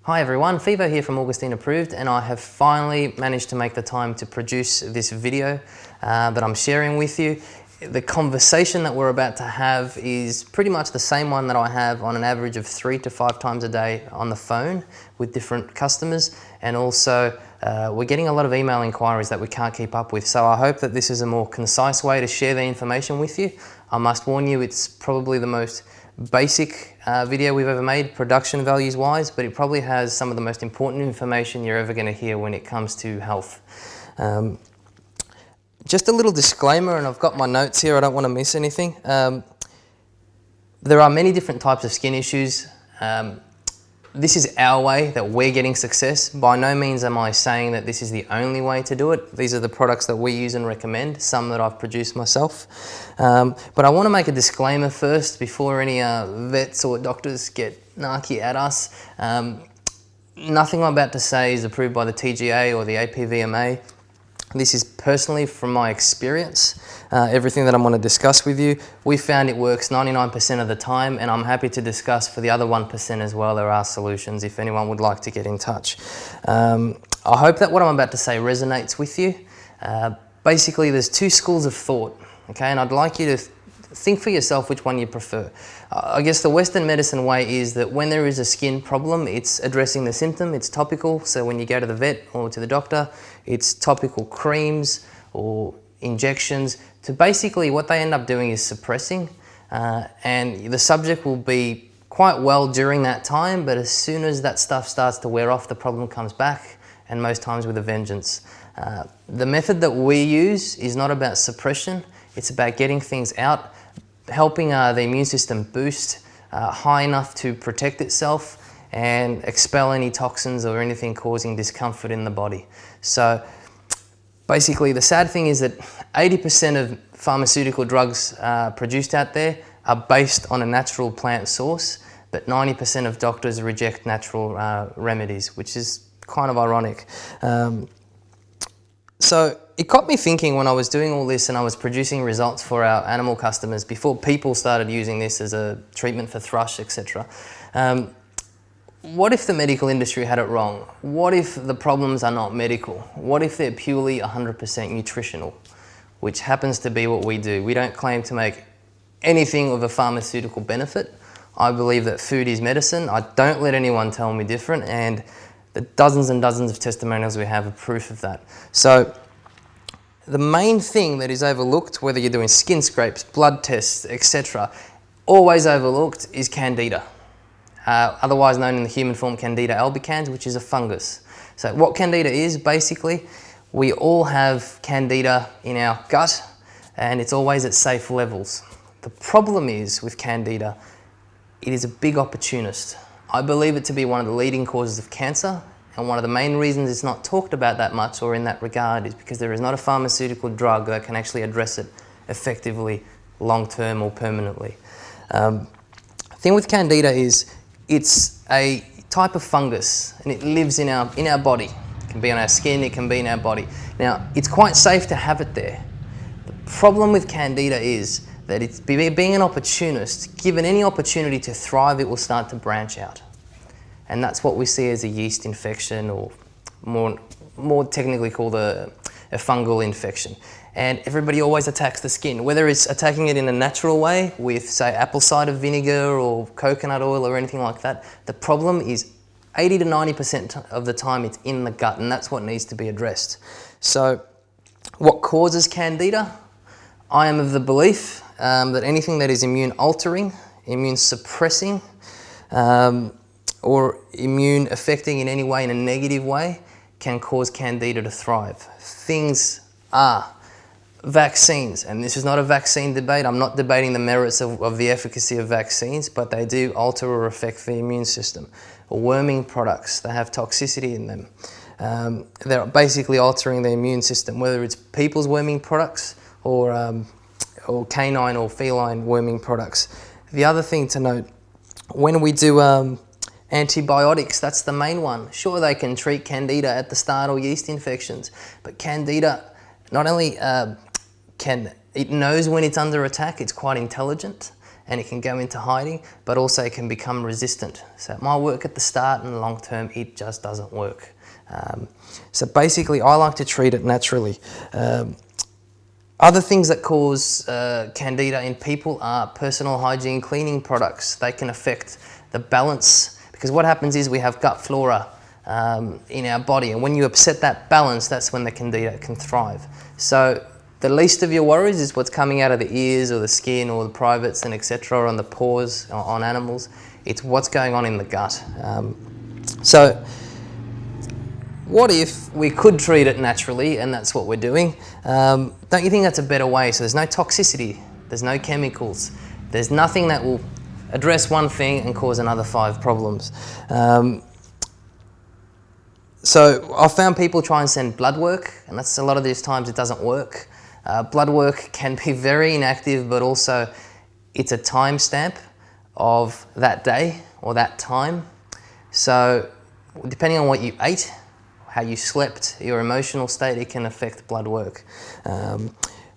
Hi everyone, Fivo here from Augustine Approved, and I have finally managed to make the time to produce this video that I'm sharing with you. The conversation that we're about to have is pretty much the same one that I have on an average of 3 to 5 times a day on the phone with different customers, and also we're getting a lot of email inquiries that we can't keep up with. So I hope that this is a more concise way to share the information with you. I must warn you, it's probably the most basic video we've ever made, production values wise, but it probably has some of the most important information you're ever going to hear when it comes to health. Just a little disclaimer, and I've got my notes here, I don't want to miss anything. There are many different types of skin issues. This is our way that we're getting success. By no means am I saying that this is the only way to do it. These are the products that we use and recommend, some that I've produced myself. But I want to make a disclaimer first before any vets or doctors get narky at us. Nothing I'm about to say is approved by the TGA or the APVMA. This is personally from my experience. Everything that I'm going to discuss with you, we found it works 99% of the time, and I'm happy to discuss for the other 1% as well. There are solutions if anyone would like to get in touch. I hope that what I'm about to say resonates with you. Basically, there's 2 schools of thought, okay, and I'd like you to think for yourself which one you prefer. I guess the Western medicine way is that when there is a skin problem, it's addressing the symptom, it's topical. So when you go to the vet or to the doctor, it's topical creams or injections. To basically what they end up doing is suppressing, and the subject will be quite well during that time, but as soon as that stuff starts to wear off, the problem comes back, and most times with a vengeance. The method that we use is not about suppression, it's about getting things out, helping the immune system boost high enough to protect itself and expel any toxins or anything causing discomfort in the body. So basically the sad thing is that 80% of pharmaceutical drugs produced out there are based on a natural plant source, but 90% of doctors reject natural remedies, which is kind of ironic. So it got me thinking when I was doing all this and I was producing results for our animal customers before people started using this as a treatment for thrush, etc. What if the medical industry had it wrong? What if the problems are not medical? What if they're purely 100% nutritional, which happens to be what we do? We don't claim to make anything of a pharmaceutical benefit. I believe that food is medicine. I don't let anyone tell me different, and the dozens and dozens of testimonials we have are proof of that. So the main thing that is overlooked, whether you're doing skin scrapes, blood tests, etc., always overlooked is Candida. Otherwise known in the human form Candida albicans, which is a fungus. So what Candida is, basically, we all have Candida in our gut, and it's always at safe levels. The problem is with Candida, it is a big opportunist. I believe it to be one of the leading causes of cancer, and one of the main reasons it's not talked about that much or in that regard is because there is not a pharmaceutical drug that can actually address it effectively, long-term or permanently. The thing with Candida is it's a type of fungus, and it lives in our body. It can be on our skin, it can be in our body. Now, it's quite safe to have it there. The problem with Candida is that it's being an opportunist, given any opportunity to thrive, it will start to branch out. And that's what we see as a yeast infection, or more technically called a fungal infection. And everybody always attacks the skin, whether it's attacking it in a natural way with, say, apple cider vinegar or coconut oil or anything like that. The problem is 80 to 90% of the time it's in the gut, and that's what needs to be addressed. So what causes Candida? I am of the belief that anything that is immune altering, immune suppressing, or immune affecting in any way, in a negative way, can cause Candida to thrive. Things are vaccines, and this is not a vaccine debate. I'm not debating the merits of the efficacy of vaccines, but they do alter or affect the immune system. Worming products, they have toxicity in them. They're basically altering the immune system, whether it's people's worming products or canine or feline worming products. The other thing to note, when we do antibiotics, that's the main one. Sure, they can treat Candida at the start or yeast infections, but Candida not only it knows when it's under attack, it's quite intelligent, and it can go into hiding, but also it can become resistant. So it might work at the start, and long term it just doesn't work. So basically I like to treat it naturally. Other things that cause Candida in people are personal hygiene cleaning products. They can affect the balance, because what happens is we have gut flora in our body, and when you upset that balance, that's when the Candida can thrive. So the least of your worries is what's coming out of the ears or the skin or the privates and etc., or on the paws on animals. It's what's going on in the gut. So what if we could treat it naturally, and that's what we're doing? Don't you think that's a better way? So there's no toxicity, there's no chemicals, there's nothing that will address one thing and cause another 5 problems. So I've found people try and send blood work, and that's a lot of these times it doesn't work. Blood work can be very inactive, but also it's a timestamp of that day or that time. So depending on what you ate, how you slept, your emotional state, it can affect blood work.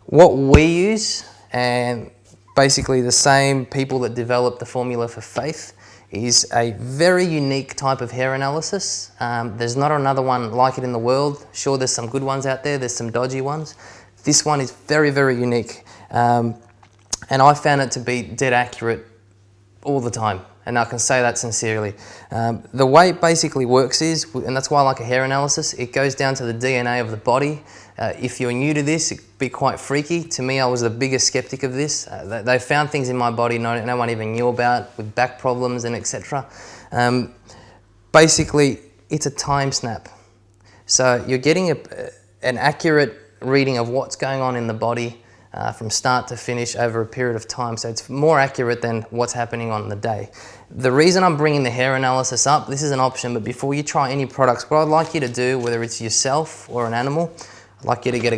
What we use, and basically the same people that developed the formula for faith, is a very unique type of hair analysis. There's not another one like it in the world. Sure, there's some good ones out there, there's some dodgy ones. This one is very, very unique. And I found it to be dead accurate all the time, and I can say that sincerely. The way it basically works is, and that's why I like a hair analysis, it goes down to the DNA of the body. If you're new to this, it'd be quite freaky. To me, I was the biggest skeptic of this. They found things in my body no one even knew about, with back problems and etc. Basically, it's a time snap. So you're getting an accurate reading of what's going on in the body from start to finish over a period of time. So it's more accurate than what's happening on the day. The reason I'm bringing the hair analysis up, this is an option, but before you try any products, what I'd like you to do, whether it's yourself or an animal, I'd like you to get a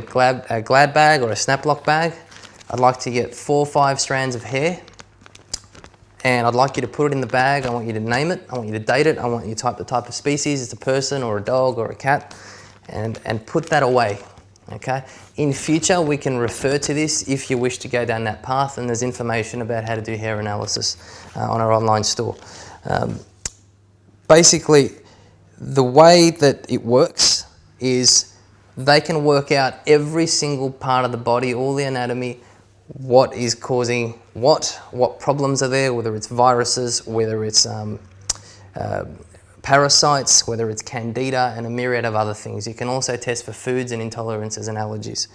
glad bag or a snap lock bag. I'd like to get 4 or 5 strands of hair, and I'd like you to put it in the bag. I want you to name it, I want you to date it, I want you to type the type of species, it's a person or a dog or a cat, and put that away. Okay. In future, we can refer to this if you wish to go down that path, and there's information about how to do hair analysis on our online store. Basically, the way that it works is they can work out every single part of the body, all the anatomy, what is causing what problems are there, whether it's viruses, whether it's parasites, whether it's Candida, and a myriad of other things. You can also test for foods and intolerances and allergies.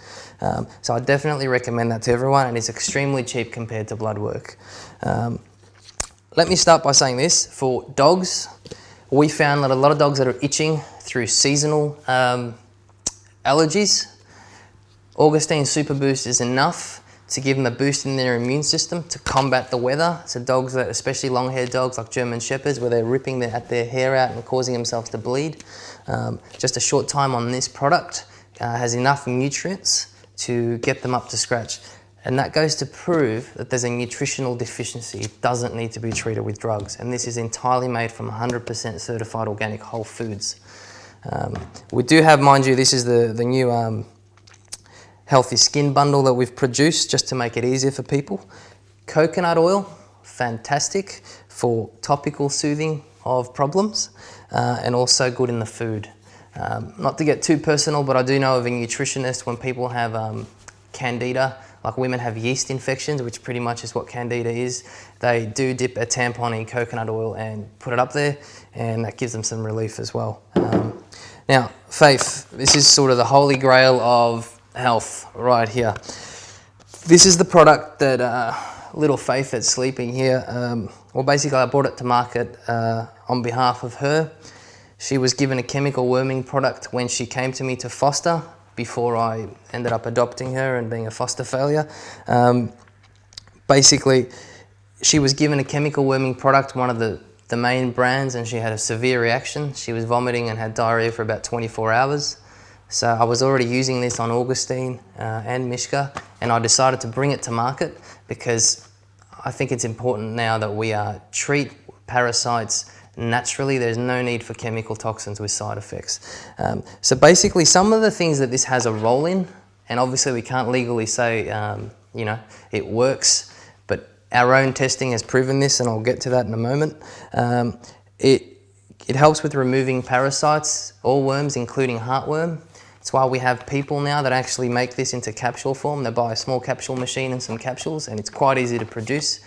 So I definitely recommend that to everyone, and it's extremely cheap compared to blood work. Let me start by saying this. For dogs, we found that a lot of dogs that are itching through seasonal allergies, Augustine Super Boost is enough to give them a boost in their immune system to combat the weather. So dogs, that, especially long-haired dogs like German Shepherds, where they're ripping their hair out and causing themselves to bleed, just a short time on this product has enough nutrients to get them up to scratch. And that goes to prove that there's a nutritional deficiency. It doesn't need to be treated with drugs. And this is entirely made from 100% certified organic whole foods. We do have, mind you, this is the new healthy skin bundle that we've produced just to make it easier for people. Coconut oil, fantastic for topical soothing of problems, and also good in the food. Not to get too personal, but I do know of a nutritionist, when people have Candida, like women have yeast infections, which pretty much is what Candida is, they do dip a tampon in coconut oil and put it up there, and that gives them some relief as well. Now, Faith, this is sort of the holy grail of health right here. This is the product that little Faith that's sleeping here, well, basically I brought it to market on behalf of her. She was given a chemical worming product when she came to me to foster, before I ended up adopting her and being a foster failure. Basically, she was given a chemical worming product, one of the main brands, and she had a severe reaction. She was vomiting and had diarrhea for about 24 hours. So I was already using this on Augustine and Mishka, and I decided to bring it to market because I think it's important now that we treat parasites naturally. There's no need for chemical toxins with side effects. So basically, some of the things that this has a role in, and obviously we can't legally say, you know, it works, but our own testing has proven this, and I'll get to that in a moment. It helps with removing parasites, all worms, including heartworm. It's why we have people now that actually make this into capsule form. They buy a small capsule machine and some capsules, and it's quite easy to produce.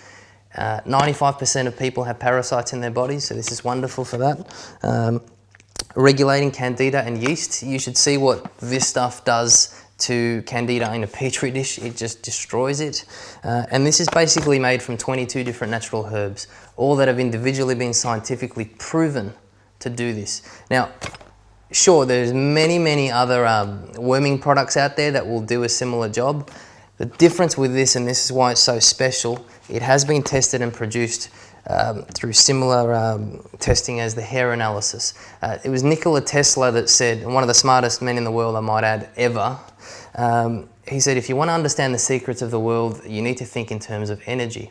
95% of people have parasites in their bodies, so this is wonderful for that. Regulating Candida and yeast. You should see what this stuff does to Candida in a petri dish. It just destroys it. And this is basically made from 22 different natural herbs, all that have individually been scientifically proven to do this. Now, sure, there's many other worming products out there that will do a similar job. The difference with this, and this is why it's so special, it has been tested and produced through similar testing as the hair analysis. It was Nikola Tesla that said, one of the smartest men in the world, I might add, ever, he said, if you want to understand the secrets of the world, you need to think in terms of energy.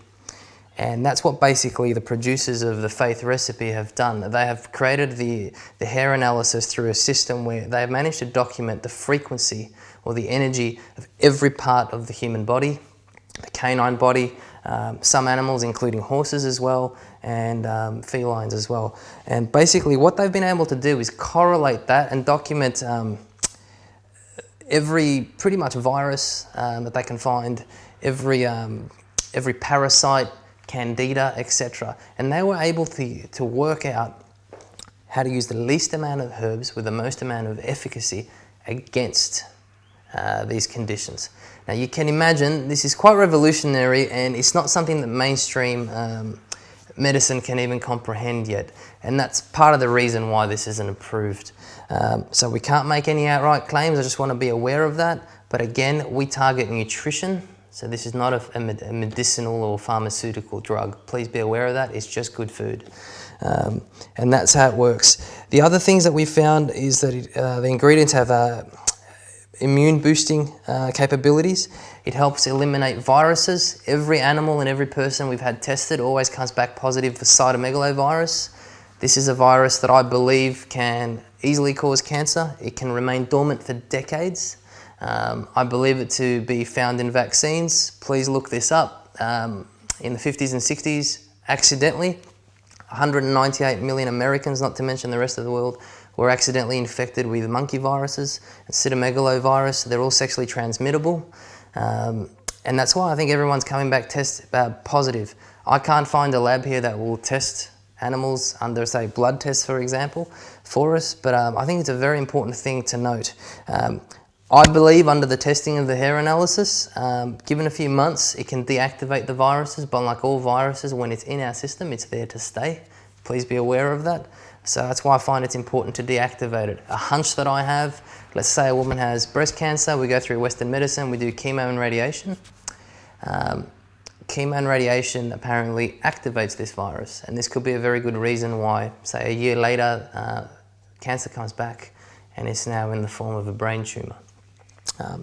And that's what basically the producers of the Faith recipe have done. They have created the hair analysis through a system where they have managed to document the frequency or the energy of every part of the human body, the canine body, some animals including horses as well, and felines as well. And basically what they've been able to do is correlate that and document every pretty much virus that they can find, every parasite, Candida, etc. And they were able to work out how to use the least amount of herbs with the most amount of efficacy against these conditions. Now you can imagine this is quite revolutionary, and it's not something that mainstream medicine can even comprehend yet. And that's part of the reason why this isn't approved. So we can't make any outright claims. I just want to be aware of that. But again, we target nutrition. So this is not a medicinal or pharmaceutical drug. Please be aware of that. It's just good food. And that's how it works. The other things that we found is that the ingredients have immune boosting capabilities. It helps eliminate viruses. Every animal and every person we've had tested always comes back positive for cytomegalovirus. This is a virus that I believe can easily cause cancer. It can remain dormant for decades. I believe it to be found in vaccines. Please look this up. In the 50s and 60s, accidentally, 198 million Americans, not to mention the rest of the world, were accidentally infected with monkey viruses and cytomegalovirus. They're all sexually transmittable. And that's why I think everyone's coming back positive. I can't find a lab here that will test animals under, say, blood tests, for example, for us, but I think it's a very important thing to note. I believe under the testing of the hair analysis, given a few months, it can deactivate the viruses, but like all viruses, when it's in our system, it's there to stay. Please be aware of that. So that's why I find it's important to deactivate it. A hunch that I have, let's say a woman has breast cancer, we go through Western medicine, we do chemo and radiation. Chemo and radiation apparently activates this virus, and this could be a very good reason why, say a year later, cancer comes back and it's now in the form of a brain tumour.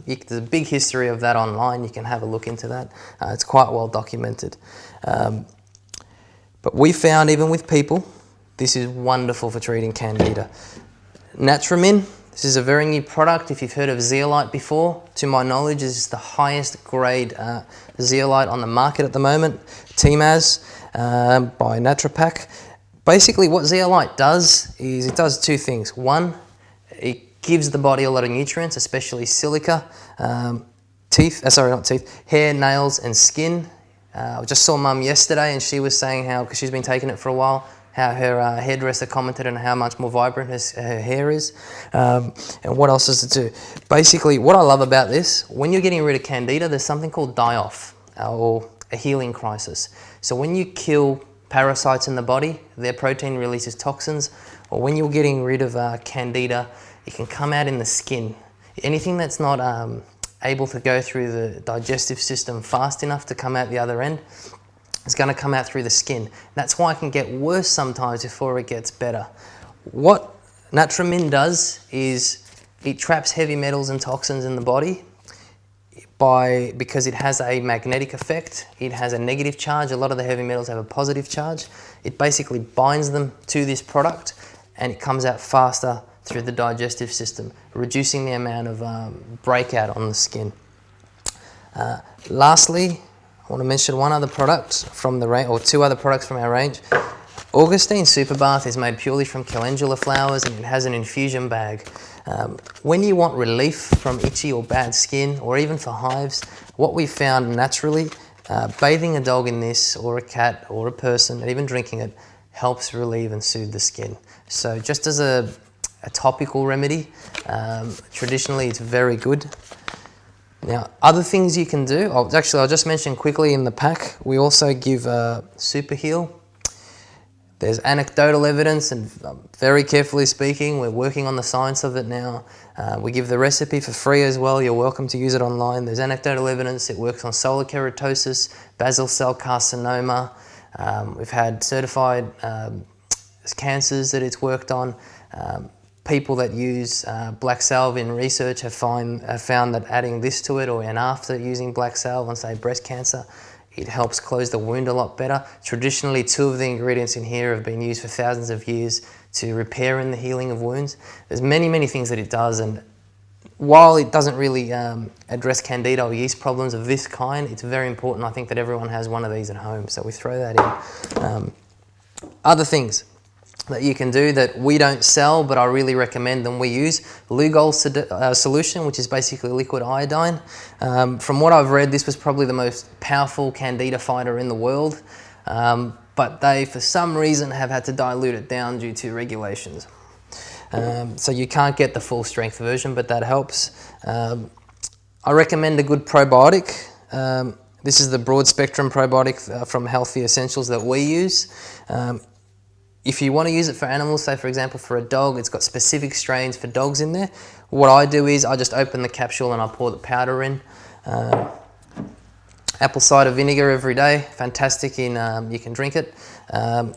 There's a big history of that online. You can have a look into that. It's quite well documented. But we found, even with people, this is wonderful for treating Candida. Natramin, this is a very new product. If you've heard of Zeolite before, to my knowledge, this is the highest grade Zeolite on the market at the moment. Timaz by Natrapac. Basically what Zeolite does is it does two things. One, it gives the body a lot of nutrients, especially silica, hair, nails and skin. I just saw Mum yesterday and she was saying how, because she's been taking it for a while, how her hairdresser commented on how much more vibrant her hair is. And what else does it do? Basically, what I love about this, when you're getting rid of Candida, there's something called die-off, or a healing crisis. So when you kill parasites in the body, their protein releases toxins, or when you're getting rid of Candida, it can come out in the skin. Anything that's not able to go through the digestive system fast enough to come out the other end is going to come out through the skin. That's why it can get worse sometimes before it gets better. What Natramin does is it traps heavy metals and toxins in the body because it has a magnetic effect. It has a negative charge. A lot of the heavy metals have a positive charge. It basically binds them to this product and it comes out faster through the digestive system, reducing the amount of breakout on the skin. Lastly, I want to mention one other product from the range, or two other products from our range. Augustine Super Bath is made purely from calendula flowers, and it has an infusion bag. When you want relief from itchy or bad skin, or even for hives, what we found naturally, bathing a dog in this, or a cat, or a person, and even drinking it, helps relieve and soothe the skin. So just as a topical remedy, traditionally it's very good. Now, other things you can do, I'll just mention quickly in the pack, we also give Super Heal. There's anecdotal evidence, and very carefully speaking, we're working on the science of it now. We give the recipe for free as well. You're welcome to use it online. There's anecdotal evidence. It works on solar keratosis, basal cell carcinoma. We've had certified cancers that it's worked on. People that use black salve in research have found that adding this to it, and after using black salve on, say, breast cancer, it helps close the wound a lot better. Traditionally, 2 of the ingredients in here have been used for thousands of years to repair and the healing of wounds. There's many, many things that it does, and while it doesn't really address candida or yeast problems of this kind, it's very important, I think, that everyone has one of these at home, so we throw that in. Other things that you can do that we don't sell, but I really recommend them, we use Lugol solution, which is basically liquid iodine. From what I've read, this was probably the most powerful candida fighter in the world, but they, for some reason, have had to dilute it down due to regulations. So you can't get the full strength version, but that helps. I recommend a good probiotic. This is the broad spectrum probiotic from Healthy Essentials that we use. If you want to use it for animals, say for example for a dog, it's got specific strains for dogs in there. What I do is I just open the capsule and I pour the powder in. Apple cider vinegar every day, fantastic in, you can drink it.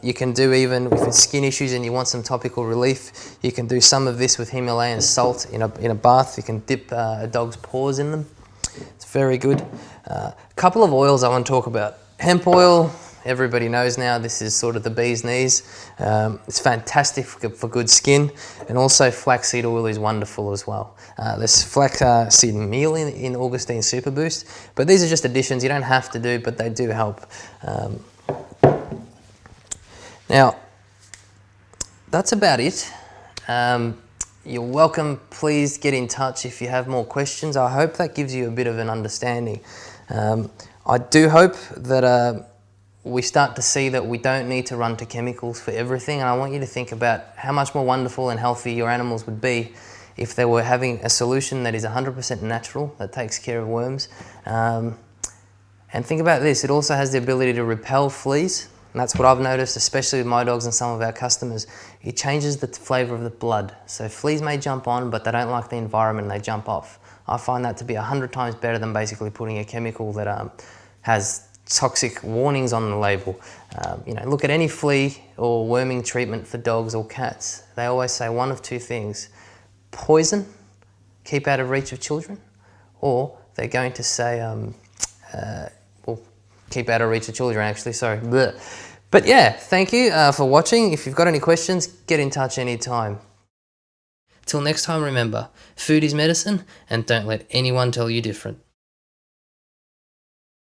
You can do, even if it's skin issues and you want some topical relief, you can do some of this with Himalayan salt in a bath. You can dip a dog's paws in them. It's very good. A couple of oils I want to talk about. Hemp oil. Everybody knows now this is sort of the bee's knees. It's fantastic for good skin, and also flaxseed oil is wonderful as well. There's flaxseed meal in Augustine Super Boost, but these are just additions you don't have to do, but they do help. Now, that's about it. You're welcome, please get in touch if you have more questions. I hope that gives you a bit of an understanding. I do hope that we start to see that we don't need to run to chemicals for everything, and I want you to think about how much more wonderful and healthy your animals would be if they were having a solution that is 100% natural, that takes care of worms. And think about this, it also has the ability to repel fleas, and that's what I've noticed, especially with my dogs and some of our customers. It changes the flavour of the blood. So fleas may jump on, but they don't like the environment and they jump off. I find that to be 100 times better than basically putting a chemical that has toxic warnings on the label. Look at any flea or worming treatment for dogs or cats. They always say one of two things: poison, keep out of reach of children, or they're going to say, keep out of reach of children actually, sorry. Blech. But yeah, thank you for watching. If you've got any questions, get in touch anytime. Till next time, remember, food is medicine, and don't let anyone tell you different.